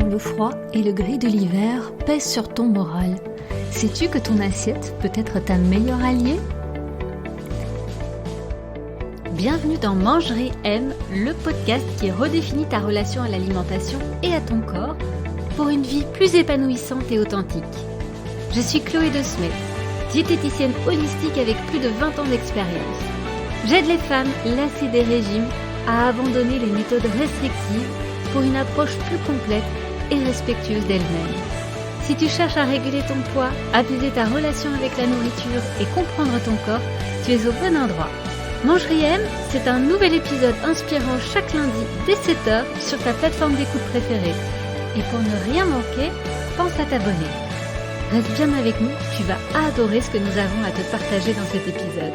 le froid et le gris de l'hiver pèsent sur ton moral, sais-tu que ton assiette peut être ta meilleure alliée ? Bienvenue dans Mangerie M, le podcast qui redéfinit ta relation à l'alimentation et à ton corps pour une vie plus épanouissante et authentique. Je suis Chloé De Smet, diététicienne holistique avec plus de 20 ans d'expérience. J'aide les femmes lassées des régimes à abandonner les méthodes restrictives pour une approche plus complète et respectueuse d'elles-mêmes. Si tu cherches à réguler ton poids, apaiser ta relation avec la nourriture et comprendre ton corps, tu es au bon endroit. Mangerie M, c'est un nouvel épisode inspirant chaque lundi dès 7h sur ta plateforme d'écoute préférée. Et pour ne rien manquer, pense à t'abonner. Reste bien avec nous, tu vas adorer ce que nous avons à te partager dans cet épisode.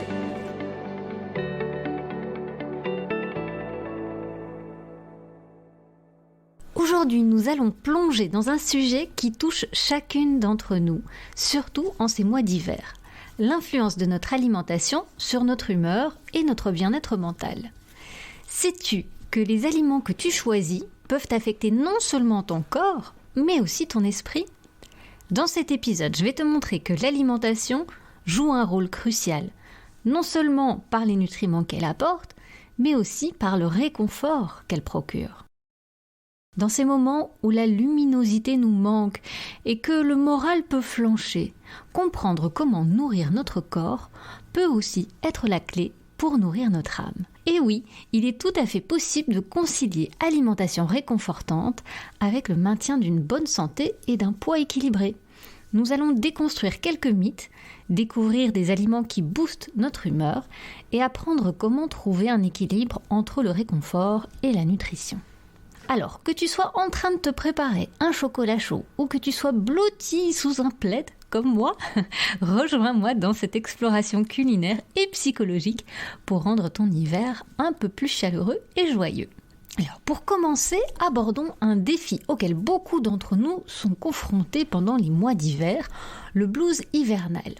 Aujourd'hui, nous allons plonger dans un sujet qui touche chacune d'entre nous, surtout en ces mois d'hiver. L'influence de notre alimentation sur notre humeur et notre bien-être mental. Sais-tu que les aliments que tu choisis peuvent affecter non seulement ton corps, mais aussi ton esprit ? Dans cet épisode, je vais te montrer que l'alimentation joue un rôle crucial, non seulement par les nutriments qu'elle apporte, mais aussi par le réconfort qu'elle procure. Dans ces moments où la luminosité nous manque et que le moral peut flancher, comprendre comment nourrir notre corps peut aussi être la clé pour nourrir notre âme. Et oui, il est tout à fait possible de concilier alimentation réconfortante avec le maintien d'une bonne santé et d'un poids équilibré. Nous allons déconstruire quelques mythes, découvrir des aliments qui boostent notre humeur et apprendre comment trouver un équilibre entre le réconfort et la nutrition. Alors, que tu sois en train de te préparer un chocolat chaud ou que tu sois blotti sous un plaid, comme moi, rejoins-moi dans cette exploration culinaire et psychologique pour rendre ton hiver un peu plus chaleureux et joyeux. Alors, pour commencer, abordons un défi auquel beaucoup d'entre nous sont confrontés pendant les mois d'hiver, le blues hivernal.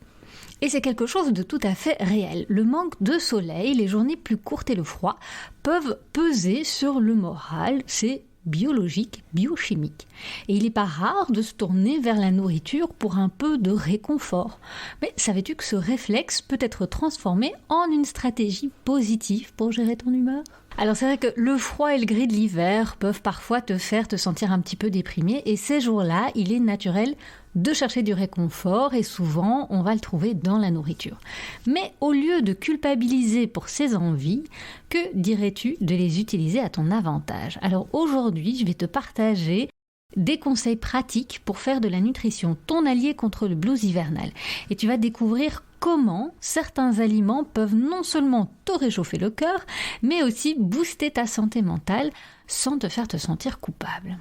Et c'est quelque chose de tout à fait réel. Le manque de soleil, les journées plus courtes et le froid peuvent peser sur le moral, c'est biologique, biochimique. Et il n'est pas rare de se tourner vers la nourriture pour un peu de réconfort. Mais savais-tu que ce réflexe peut être transformé en une stratégie positive pour gérer ton humeur ? Alors c'est vrai que le froid et le gris de l'hiver peuvent parfois te faire te sentir un petit peu déprimé et ces jours-là, il est naturel de chercher du réconfort et souvent on va le trouver dans la nourriture. Mais au lieu de culpabiliser pour ces envies, que dirais-tu de les utiliser à ton avantage ? Alors aujourd'hui, je vais te partager des conseils pratiques pour faire de la nutrition ton allié contre le blues hivernal. Et tu vas découvrir comment certains aliments peuvent non seulement te réchauffer le cœur, mais aussi booster ta santé mentale sans te faire te sentir coupable.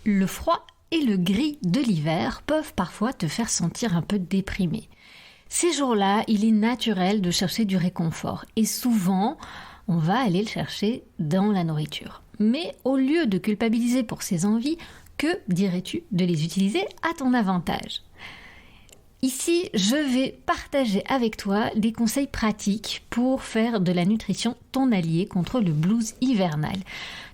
Le froid et le gris de l'hiver peuvent parfois te faire sentir un peu déprimé. Ces jours-là, il est naturel de chercher du réconfort et souvent, on va aller le chercher dans la nourriture. Mais au lieu de culpabiliser pour ces envies, que dirais-tu de les utiliser à ton avantage ? Ici, je vais partager avec toi des conseils pratiques pour faire de la nutrition ton allié contre le blues hivernal.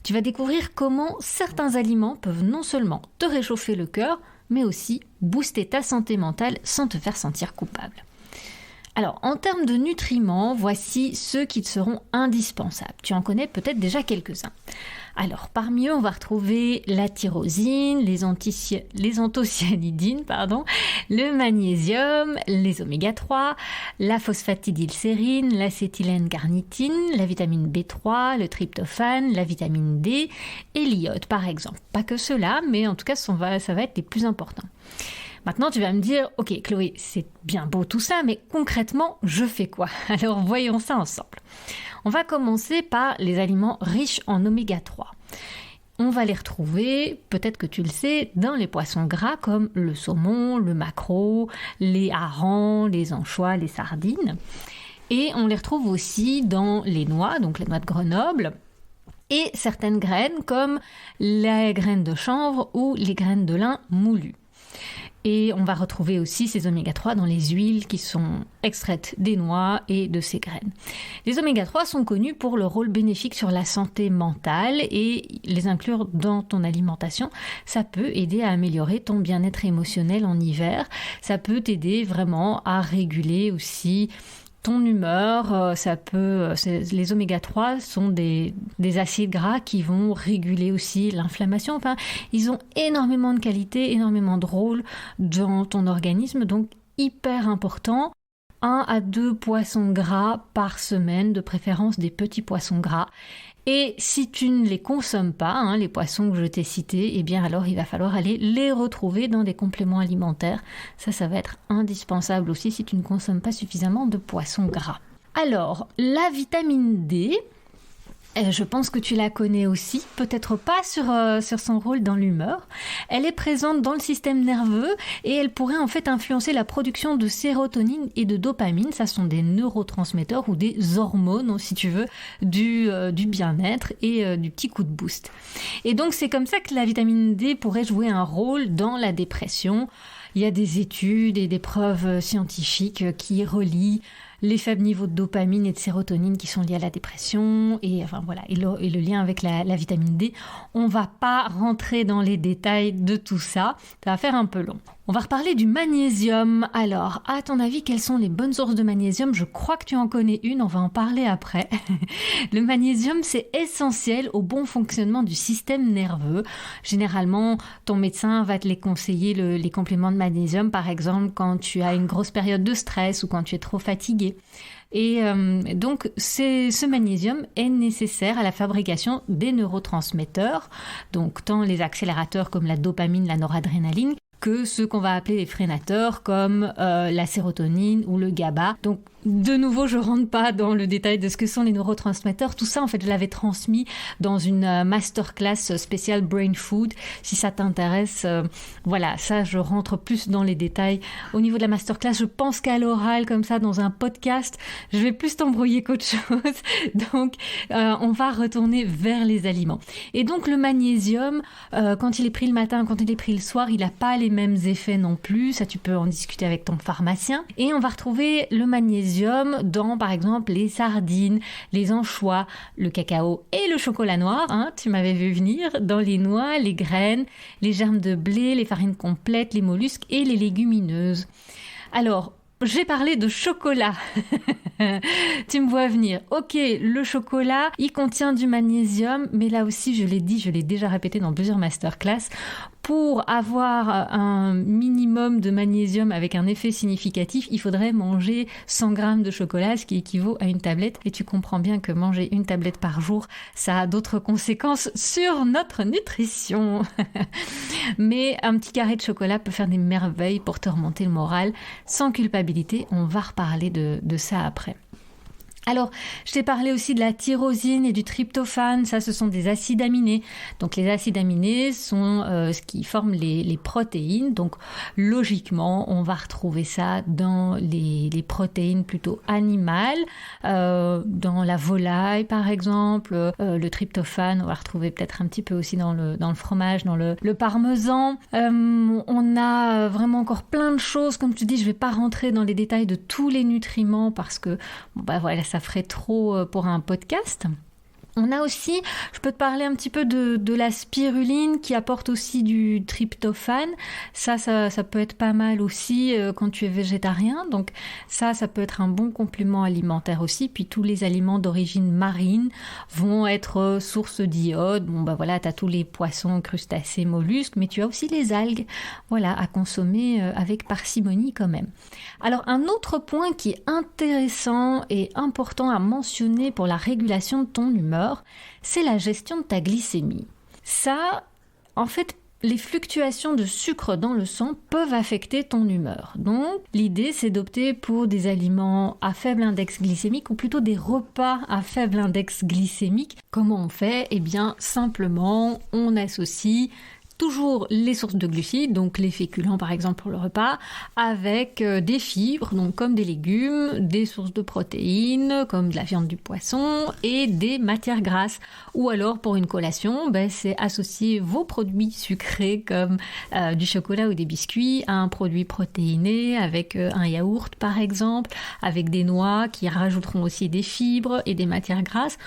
Tu vas découvrir comment certains aliments peuvent non seulement te réchauffer le cœur, mais aussi booster ta santé mentale sans te faire sentir coupable. Alors, en termes de nutriments, voici ceux qui te seront indispensables. Tu en connais peut-être déjà quelques-uns. Alors, parmi eux, on va retrouver la tyrosine, les anthocyanidines, le magnésium, les oméga 3, la phosphatidylsérine, l'acétylène-carnitine, la vitamine B3, le tryptophane, la vitamine D et l'iode, par exemple. Pas que ceux-là, mais en tout cas, ça va être les plus importants. Maintenant, tu vas me dire, ok Chloé, c'est bien beau tout ça, mais concrètement, je fais quoi ? Alors, voyons ça ensemble. On va commencer par les aliments riches en oméga 3. On va les retrouver, peut-être que tu le sais, dans les poissons gras comme le saumon, le maquereau, les harengs, les anchois, les sardines. Et on les retrouve aussi dans les noix, donc les noix de Grenoble, et certaines graines comme les graines de chanvre ou les graines de lin moulues. Et on va retrouver aussi ces oméga 3 dans les huiles qui sont extraites des noix et de ces graines. Les oméga 3 sont connus pour leur rôle bénéfique sur la santé mentale et les inclure dans ton alimentation, ça peut aider à améliorer ton bien-être émotionnel en hiver. Ça peut t'aider vraiment à réguler aussi ton humeur. Les oméga 3 sont des acides gras qui vont réguler aussi l'inflammation. Enfin, ils ont énormément de qualité, énormément de rôle dans ton organisme, donc hyper important. 1 à 2 poissons gras par semaine, de préférence des petits poissons gras. Et si tu ne les consommes pas, les poissons que je t'ai cités, eh bien alors il va falloir aller les retrouver dans des compléments alimentaires. Ça va être indispensable aussi si tu ne consommes pas suffisamment de poissons gras. Alors, la vitamine D, je pense que tu la connais aussi, peut-être pas sur son rôle dans l'humeur. Elle est présente dans le système nerveux et elle pourrait en fait influencer la production de sérotonine et de dopamine. Ça sont des neurotransmetteurs ou des hormones, si tu veux, du bien-être et du petit coup de boost. Et donc c'est comme ça que la vitamine D pourrait jouer un rôle dans la dépression. Il y a des études et des preuves scientifiques qui relient les faibles niveaux de dopamine et de sérotonine qui sont liés à la dépression et le lien avec la vitamine D. On va pas rentrer dans les détails de tout ça, ça va faire un peu long. On va reparler du magnésium. Alors, à ton avis, quelles sont les bonnes sources de magnésium? Je crois que tu en connais une, on va en parler après. Le magnésium, c'est essentiel au bon fonctionnement du système nerveux. Généralement, ton médecin va te les conseiller, les compléments de magnésium, par exemple, quand tu as une grosse période de stress ou quand tu es trop fatigué. Et donc, ce magnésium est nécessaire à la fabrication des neurotransmetteurs, donc tant les accélérateurs comme la dopamine, la noradrénaline, que ceux qu'on va appeler les freinateurs comme la sérotonine ou le GABA. Donc de nouveau, je rentre pas dans le détail de ce que sont les neurotransmetteurs. Tout ça, en fait, je l'avais transmis dans une masterclass spéciale Brain Food. Si ça t'intéresse, ça, je rentre plus dans les détails. Au niveau de la masterclass, je pense qu'à l'oral, comme ça, dans un podcast, je vais plus t'embrouiller qu'autre chose. Donc, on va retourner vers les aliments. Et donc, le magnésium, quand il est pris le matin, quand il est pris le soir, il n'a pas les mêmes effets non plus. Ça, tu peux en discuter avec ton pharmacien. Et on va retrouver le magnésium dans, par exemple, les sardines, les anchois, le cacao et le chocolat noir. Tu m'avais vu venir. Dans les noix, les graines, les germes de blé, les farines complètes, les mollusques et les légumineuses. Alors, j'ai parlé de chocolat. Tu me vois venir. Ok, le chocolat, il contient du magnésium, mais là aussi, je l'ai dit, je l'ai déjà répété dans plusieurs masterclass. Pour avoir un minimum de magnésium avec un effet significatif, il faudrait manger 100 grammes de chocolat, ce qui équivaut à une tablette. Et tu comprends bien que manger une tablette par jour, ça a d'autres conséquences sur notre nutrition. Mais un petit carré de chocolat peut faire des merveilles pour te remonter le moral. Sans culpabilité, on va reparler de ça après. Alors, je t'ai parlé aussi de la tyrosine et du tryptophane. Ça, ce sont des acides aminés. Donc, les acides aminés sont ce qui forment les protéines. Donc, logiquement, on va retrouver ça dans les protéines plutôt animales. Dans la volaille, par exemple. Le tryptophane, on va retrouver peut-être un petit peu aussi dans le fromage, dans le parmesan. On a vraiment encore plein de choses. Comme tu dis, je ne vais pas rentrer dans les détails de tous les nutriments parce que, ça ferait trop pour un podcast. On a aussi, je peux te parler un petit peu de la spiruline qui apporte aussi du tryptophane. Ça peut être pas mal aussi quand tu es végétarien. Donc ça peut être un bon complément alimentaire aussi. Puis tous les aliments d'origine marine vont être source d'iode. T'as tous les poissons, crustacés, mollusques, mais tu as aussi les algues, à consommer avec parcimonie quand même. Alors un autre point qui est intéressant et important à mentionner pour la régulation de ton humeur, c'est la gestion de ta glycémie. Ça, en fait, les fluctuations de sucre dans le sang peuvent affecter ton humeur. Donc, l'idée, c'est d'opter pour des aliments à faible index glycémique ou plutôt des repas à faible index glycémique. Comment on fait ? Eh bien, simplement, on associe toujours les sources de glucides, donc les féculents par exemple pour le repas, avec des fibres, donc comme des légumes, des sources de protéines, comme de la viande, du poisson, et des matières grasses. Ou alors pour une collation, c'est associer vos produits sucrés comme du chocolat ou des biscuits à un produit protéiné, avec un yaourt par exemple, avec des noix qui rajouteront aussi des fibres et des matières grasses,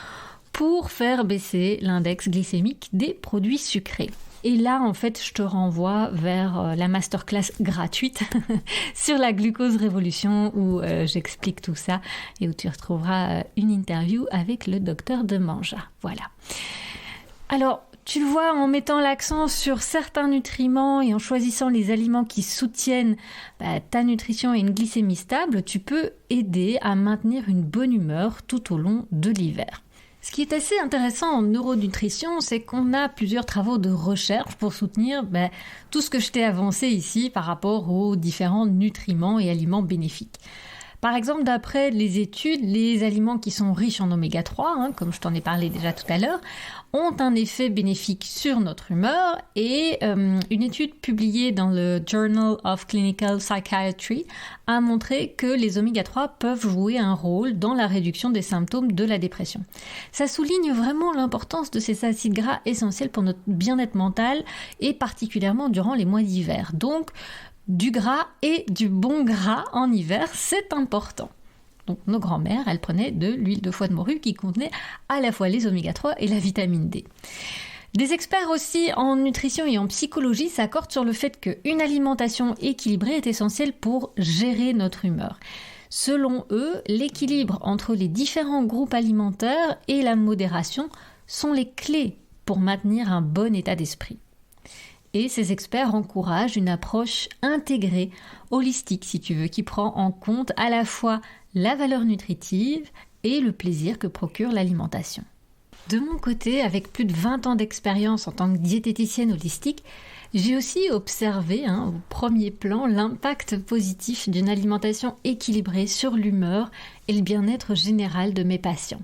pour faire baisser l'index glycémique des produits sucrés. Et là, en fait, je te renvoie vers la masterclass gratuite sur la glucose révolution où j'explique tout ça et où tu retrouveras une interview avec le docteur Demanja. Voilà. Alors, tu le vois, en mettant l'accent sur certains nutriments et en choisissant les aliments qui soutiennent ta nutrition et une glycémie stable, tu peux aider à maintenir une bonne humeur tout au long de l'hiver. Ce qui est assez intéressant en neuronutrition, c'est qu'on a plusieurs travaux de recherche pour soutenir tout ce que je t'ai avancé ici par rapport aux différents nutriments et aliments bénéfiques. Par exemple, d'après les études, les aliments qui sont riches en oméga 3, comme je t'en ai parlé déjà tout à l'heure, ont un effet bénéfique sur notre humeur et une étude publiée dans le Journal of Clinical Psychiatry a montré que les oméga 3 peuvent jouer un rôle dans la réduction des symptômes de la dépression. Ça souligne vraiment l'importance de ces acides gras essentiels pour notre bien-être mental et particulièrement durant les mois d'hiver. Donc, du gras et du bon gras en hiver, c'est important. Donc nos grands-mères, elles prenaient de l'huile de foie de morue qui contenait à la fois les oméga 3 et la vitamine D. Des experts aussi en nutrition et en psychologie s'accordent sur le fait qu'une alimentation équilibrée est essentielle pour gérer notre humeur. Selon eux, l'équilibre entre les différents groupes alimentaires et la modération sont les clés pour maintenir un bon état d'esprit. Et ces experts encouragent une approche intégrée, holistique si tu veux, qui prend en compte à la fois la valeur nutritive et le plaisir que procure l'alimentation. De mon côté, avec plus de 20 ans d'expérience en tant que diététicienne holistique, j'ai aussi observé au premier plan l'impact positif d'une alimentation équilibrée sur l'humeur et le bien-être général de mes patients.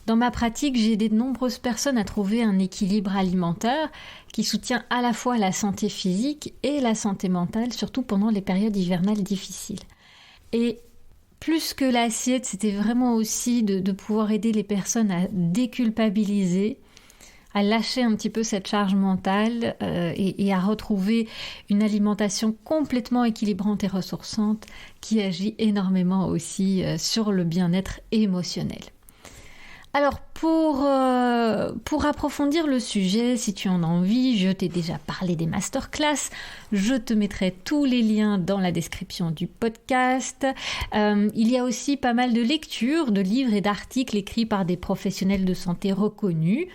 Dans ma pratique, j'ai aidé de nombreuses personnes à trouver un équilibre alimentaire qui soutient à la fois la santé physique et la santé mentale, surtout pendant les périodes hivernales difficiles. Et plus que l'assiette, c'était vraiment aussi de pouvoir aider les personnes à déculpabiliser, à lâcher un petit peu cette charge mentale et à retrouver une alimentation complètement équilibrante et ressourçante qui agit énormément aussi sur le bien-être émotionnel. Alors pour approfondir le sujet, si tu en as envie, je t'ai déjà parlé des masterclass, je te mettrai tous les liens dans la description du podcast. Il y a aussi pas mal de lectures, de livres et d'articles écrits par des professionnels de santé reconnus.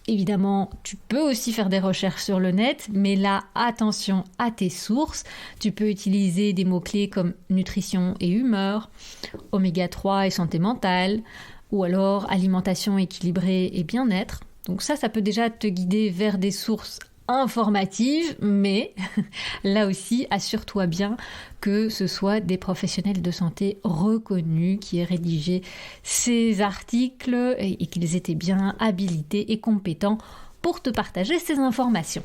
Évidemment, tu peux aussi faire des recherches sur le net, mais là, attention à tes sources. Tu peux utiliser des mots-clés comme nutrition et humeur, oméga 3 et santé mentale, ou alors alimentation équilibrée et bien-être. Donc ça peut déjà te guider vers des sources informatives, mais là aussi, assure-toi bien que ce soit des professionnels de santé reconnus qui aient rédigé ces articles et qu'ils étaient bien habilités et compétents pour te partager ces informations.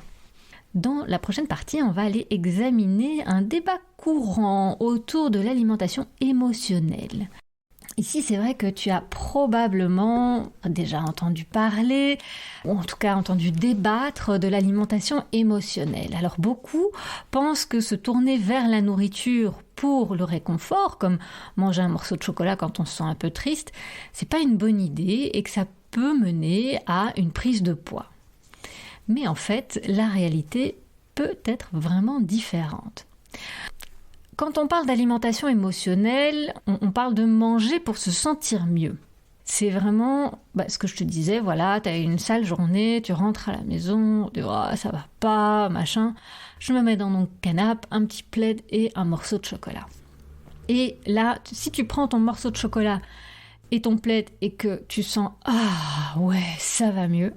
Dans la prochaine partie, on va aller examiner un débat courant autour de l'alimentation émotionnelle. Ici, c'est vrai que tu as probablement déjà entendu parler, ou en tout cas entendu débattre de l'alimentation émotionnelle. Alors beaucoup pensent que se tourner vers la nourriture pour le réconfort, comme manger un morceau de chocolat quand on se sent un peu triste, c'est pas une bonne idée et que ça peut mener à une prise de poids. Mais en fait, la réalité peut être vraiment différente. Quand on parle d'alimentation émotionnelle, on parle de manger pour se sentir mieux. C'est vraiment ce que je te disais, voilà, tu as une sale journée, tu rentres à la maison, tu dis oh, ça va pas, machin. Je me mets dans mon canapé, un petit plaid et un morceau de chocolat. Et là, si tu prends ton morceau de chocolat et ton plaid et que tu sens ah ouais, ça va mieux,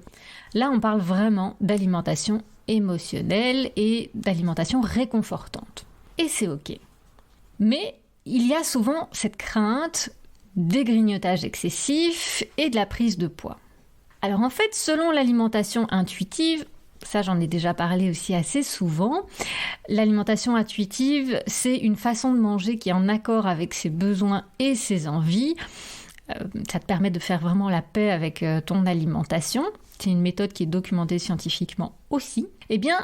là on parle vraiment d'alimentation émotionnelle et d'alimentation réconfortante. Et c'est ok. Mais il y a souvent cette crainte des grignotages excessifs et de la prise de poids. Alors en fait, selon l'alimentation intuitive, Ça, j'en ai déjà parlé aussi assez souvent. L'alimentation intuitive, c'est une façon de manger qui est en accord avec ses besoins et ses envies. Ça te permet de faire vraiment la paix avec ton alimentation. C'est une méthode qui est documentée scientifiquement aussi. Eh bien,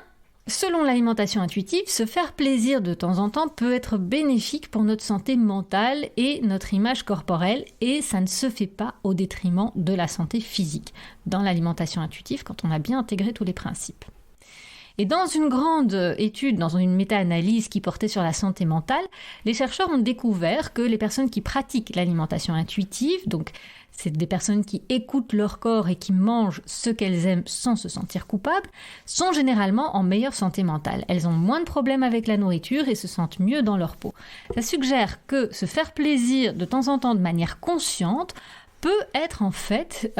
selon l'alimentation intuitive, se faire plaisir de temps en temps peut être bénéfique pour notre santé mentale et notre image corporelle, et ça ne se fait pas au détriment de la santé physique dans l'alimentation intuitive quand on a bien intégré tous les principes. Et dans une grande étude, dans une méta-analyse qui portait sur la santé mentale, les chercheurs ont découvert que les personnes qui pratiquent l'alimentation intuitive, donc c'est des personnes qui écoutent leur corps et qui mangent ce qu'elles aiment sans se sentir coupables, sont généralement en meilleure santé mentale. Elles ont moins de problèmes avec la nourriture et se sentent mieux dans leur peau. Ça suggère que se faire plaisir de temps en temps de manière consciente peut être en fait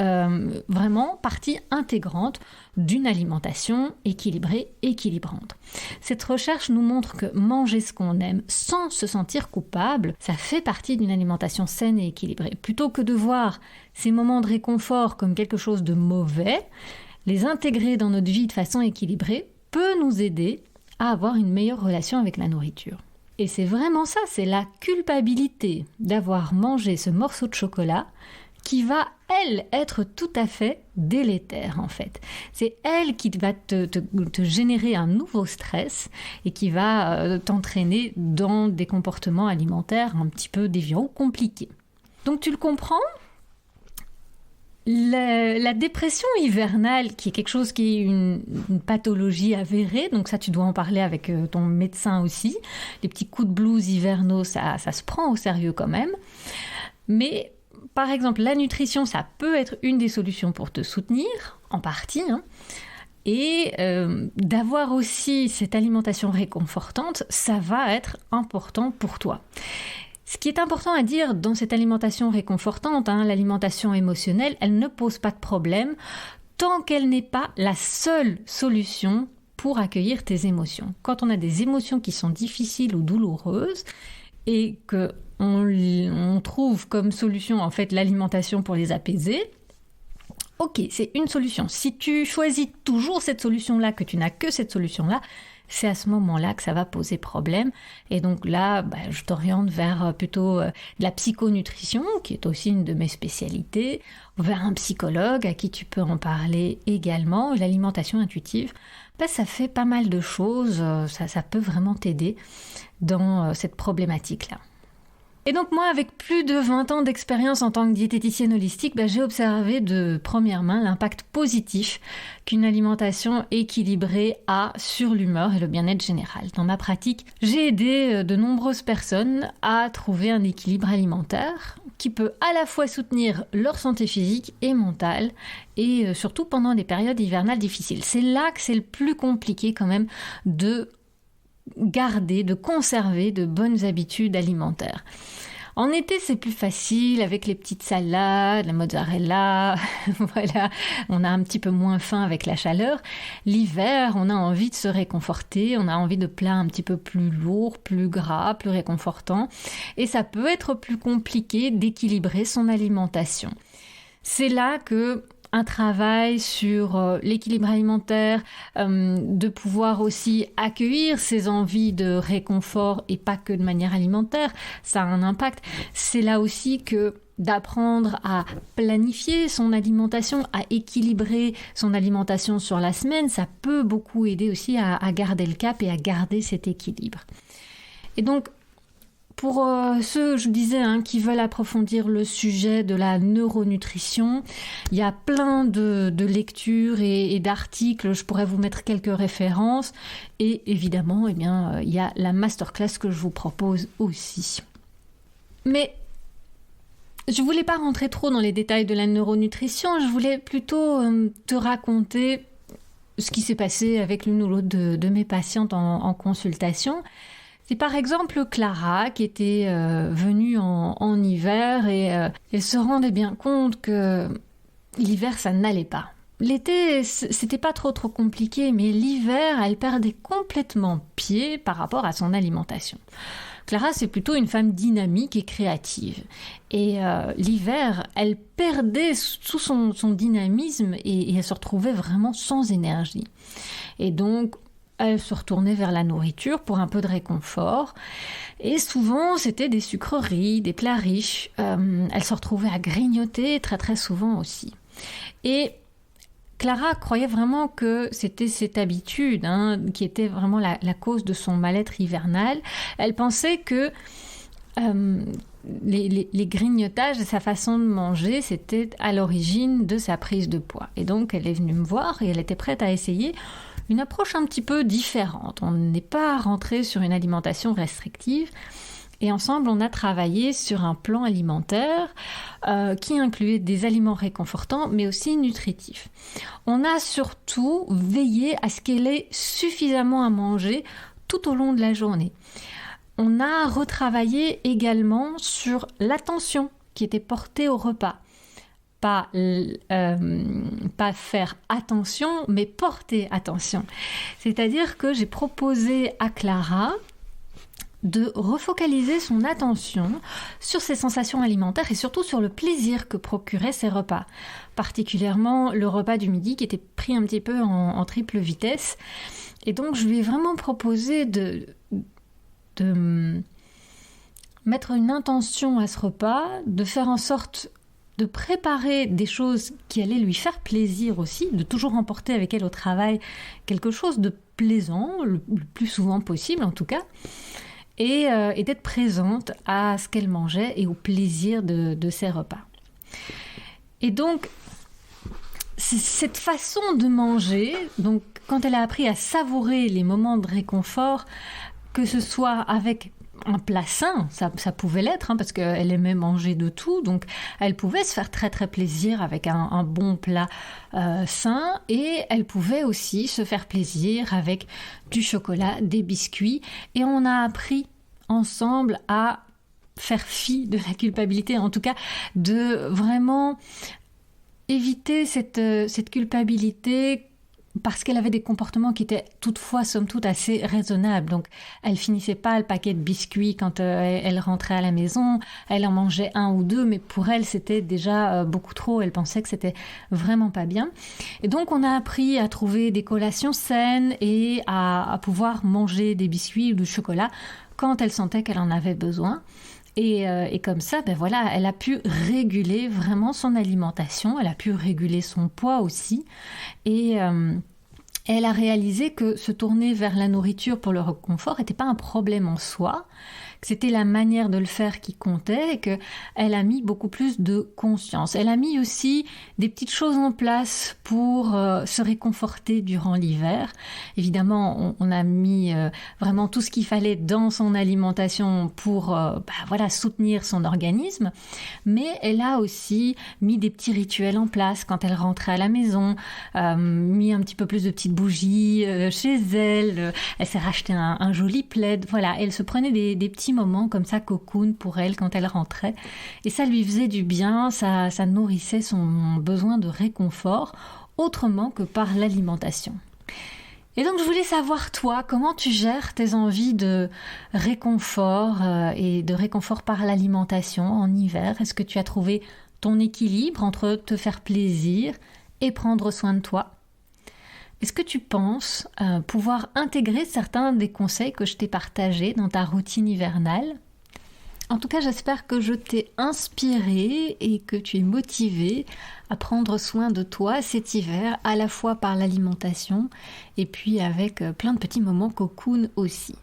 vraiment partie intégrante d'une alimentation équilibrée, équilibrante. Cette recherche nous montre que manger ce qu'on aime sans se sentir coupable, ça fait partie d'une alimentation saine et équilibrée. Plutôt que de voir ces moments de réconfort comme quelque chose de mauvais, les intégrer dans notre vie de façon équilibrée peut nous aider à avoir une meilleure relation avec la nourriture. Et c'est vraiment ça, c'est la culpabilité d'avoir mangé ce morceau de chocolat qui va, elle, être tout à fait délétère, en fait. C'est elle qui va te générer un nouveau stress et qui va t'entraîner dans des comportements alimentaires un petit peu déviants ou compliqués. Donc, tu le comprends ? La dépression hivernale, qui est quelque chose qui est une pathologie avérée, donc ça, tu dois en parler avec ton médecin aussi. Les petits coups de blues hivernaux, ça se prend au sérieux quand même. Mais par exemple, la nutrition, ça peut être une des solutions pour te soutenir, en partie, et d'avoir aussi cette alimentation réconfortante, ça va être important pour toi. Ce qui est important à dire dans cette alimentation réconfortante, l'alimentation émotionnelle, elle ne pose pas de problème tant qu'elle n'est pas la seule solution pour accueillir tes émotions. Quand on a des émotions qui sont difficiles ou douloureuses et que on trouve comme solution en fait l'alimentation pour les apaiser, ok, c'est une solution. Si tu choisis toujours cette solution-là, que tu n'as que cette solution-là, c'est à ce moment-là que ça va poser problème. Et donc là, je t'oriente vers plutôt de la psychonutrition, qui est aussi une de mes spécialités, vers un psychologue à qui tu peux en parler également. L'alimentation intuitive, ça fait pas mal de choses, ça peut vraiment t'aider dans cette problématique-là. Et donc moi, avec plus de 20 ans d'expérience en tant que diététicienne holistique, j'ai observé de première main l'impact positif qu'une alimentation équilibrée a sur l'humeur et le bien-être général. Dans ma pratique, j'ai aidé de nombreuses personnes à trouver un équilibre alimentaire qui peut à la fois soutenir leur santé physique et mentale, et surtout pendant des périodes hivernales difficiles. C'est là que c'est le plus compliqué quand même de garder, de conserver de bonnes habitudes alimentaires. En été, c'est plus facile avec les petites salades, la mozzarella, voilà, on a un petit peu moins faim avec la chaleur. L'hiver, on a envie de se réconforter, on a envie de plats un petit peu plus lourds, plus gras, plus réconfortants, et ça peut être plus compliqué d'équilibrer son alimentation. C'est là que un travail sur l'équilibre alimentaire, de pouvoir aussi accueillir ses envies de réconfort et pas que de manière alimentaire, ça a un impact. C'est là aussi que d'apprendre à planifier son alimentation, à équilibrer son alimentation sur la semaine, ça peut beaucoup aider aussi à garder le cap et à garder cet équilibre. Et donc, pour ceux, je disais, qui veulent approfondir le sujet de la neuronutrition, il y a plein de lectures et d'articles. Je pourrais vous mettre quelques références. Et évidemment, il y a la masterclass que je vous propose aussi. Mais je ne voulais pas rentrer trop dans les détails de la neuronutrition. Je voulais plutôt te raconter ce qui s'est passé avec l'une ou l'autre de mes patientes en consultation. C'est par exemple Clara qui était venue en hiver et elle se rendait bien compte que l'hiver ça n'allait pas. L'été c'était pas trop compliqué, mais l'hiver elle perdait complètement pied par rapport à son alimentation. Clara, c'est plutôt une femme dynamique et créative. Et l'hiver, elle perdait tout son dynamisme et elle se retrouvait vraiment sans énergie. Et donc, elle se retournait vers la nourriture pour un peu de réconfort. Et souvent, c'était des sucreries, des plats riches. Elle se retrouvait à grignoter très très souvent aussi. Et Clara croyait vraiment que c'était cette habitude qui était vraiment la cause de son mal-être hivernal. Elle pensait que les grignotages et sa façon de manger, c'était à l'origine de sa prise de poids. Et donc, elle est venue me voir et elle était prête à essayer une approche un petit peu différente. On n'est pas rentré sur une alimentation restrictive. Et ensemble, on a travaillé sur un plan alimentaire qui incluait des aliments réconfortants, mais aussi nutritifs. On a surtout veillé à ce qu'elle ait suffisamment à manger tout au long de la journée. On a retravaillé également sur l'attention qui était portée au repas. Pas faire attention, mais porter attention. C'est-à-dire que j'ai proposé à Clara de refocaliser son attention sur ses sensations alimentaires et surtout sur le plaisir que procuraient ces repas. Particulièrement le repas du midi qui était pris un petit peu en triple vitesse. Et donc je lui ai vraiment proposé de mettre une intention à ce repas, de faire en sorte de préparer des choses qui allaient lui faire plaisir aussi, de toujours emporter avec elle au travail quelque chose de plaisant, le plus souvent possible en tout cas, et d'être présente à ce qu'elle mangeait et au plaisir de ses repas. Et donc, cette façon de manger, donc quand elle a appris à savourer les moments de réconfort, que ce soit avec un plat sain, ça pouvait l'être, parce qu'elle aimait manger de tout, donc elle pouvait se faire très très plaisir avec un bon plat sain, et elle pouvait aussi se faire plaisir avec du chocolat, des biscuits, et on a appris ensemble à faire fi de la culpabilité, en tout cas de vraiment éviter cette culpabilité, parce qu'elle avait des comportements qui étaient toutefois, somme toute, assez raisonnables. Donc, elle finissait pas le paquet de biscuits quand elle rentrait à la maison. Elle en mangeait un ou deux, mais pour elle, c'était déjà beaucoup trop. Elle pensait que c'était vraiment pas bien. Et donc, on a appris à trouver des collations saines et à pouvoir manger des biscuits ou du chocolat quand elle sentait qu'elle en avait besoin. Et comme ça, elle a pu réguler vraiment son alimentation, elle a pu réguler son poids aussi. Et elle a réalisé que se tourner vers la nourriture pour le réconfort n'était pas un problème en soi, que c'était la manière de le faire qui comptait et qu'elle a mis beaucoup plus de conscience. Elle a mis aussi des petites choses en place pour se réconforter durant l'hiver. Évidemment, on a mis vraiment tout ce qu'il fallait dans son alimentation pour soutenir son organisme, mais elle a aussi mis des petits rituels en place quand elle rentrait à la maison, mis un petit peu plus de petites bougies chez elle, elle s'est racheté un joli plaid, voilà, elle se prenait des petits moments comme ça, cocoon pour elle quand elle rentrait, et ça lui faisait du bien, ça nourrissait son besoin de réconfort autrement que par l'alimentation. Et donc je voulais savoir toi, comment tu gères tes envies de réconfort et de réconfort par l'alimentation en hiver? Est-ce que tu as trouvé ton équilibre entre te faire plaisir et prendre soin de toi? Est-ce que tu penses pouvoir intégrer certains des conseils que je t'ai partagés dans ta routine hivernale? En tout cas, j'espère que je t'ai inspiré et que tu es motivé à prendre soin de toi cet hiver, à la fois par l'alimentation et puis avec plein de petits moments cocoon aussi.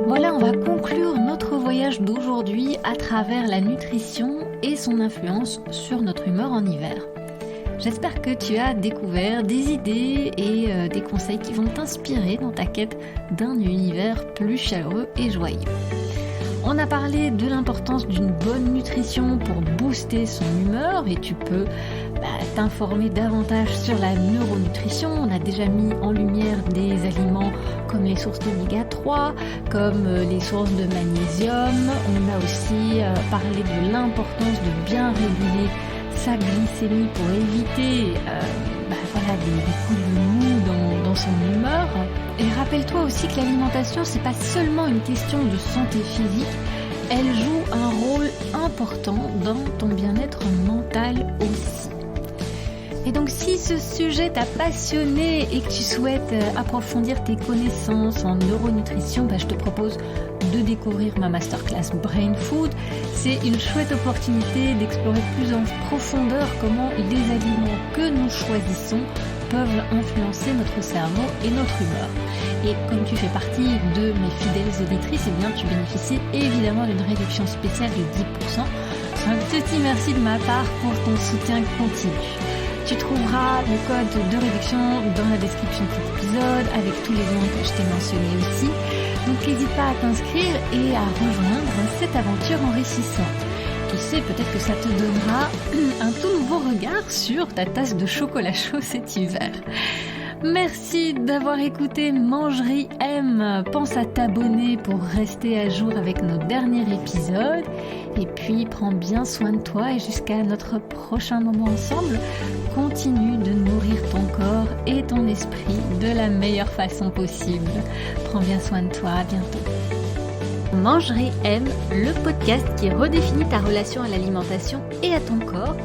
Voilà, on va conclure notre voyage d'aujourd'hui à travers la nutrition et son influence sur notre humeur en hiver. J'espère que tu as découvert des idées et des conseils qui vont t'inspirer dans ta quête d'un univers plus chaleureux et joyeux. On a parlé de l'importance d'une bonne nutrition pour booster son humeur et tu peux t'informer davantage sur la neuronutrition. On a déjà mis en lumière des aliments comme les sources d'oméga 3, comme les sources de magnésium. On a aussi parlé de l'importance de bien réguler sa glycémie pour éviter des coups de mou dans son humeur. Et rappelle-toi aussi que l'alimentation, c'est pas seulement une question de santé physique, elle joue un rôle important dans ton bien-être mental aussi. Et donc si ce sujet t'a passionné et que tu souhaites approfondir tes connaissances en neuronutrition, je te propose de découvrir ma masterclass Brain Food. C'est une chouette opportunité d'explorer plus en profondeur comment les aliments que nous choisissons peuvent influencer notre cerveau et notre humeur. Et comme tu fais partie de mes fidèles auditrices, tu bénéficies évidemment d'une réduction spéciale de 10%. Un petit merci de ma part pour ton soutien continu. Tu trouveras le code de réduction dans la description de cet épisode avec tous les liens que je t'ai mentionnés aussi. Donc n'hésite pas à t'inscrire et à rejoindre cette aventure enrichissante. Qui sait, peut-être que ça te donnera un tout nouveau regard sur ta tasse de chocolat chaud cet hiver. Merci d'avoir écouté Mangerie M. Pense à t'abonner pour rester à jour avec nos derniers épisodes. Et puis, prends bien soin de toi et jusqu'à notre prochain moment ensemble, continue de nourrir ton corps et ton esprit de la meilleure façon possible. Prends bien soin de toi, à bientôt. Mangerie M, le podcast qui redéfinit ta relation à l'alimentation et à ton corps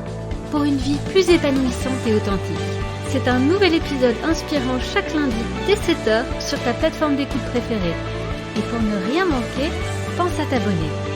pour une vie plus épanouissante et authentique. C'est un nouvel épisode inspirant chaque lundi dès 7h sur ta plateforme d'écoute préférée. Et pour ne rien manquer, pense à t'abonner.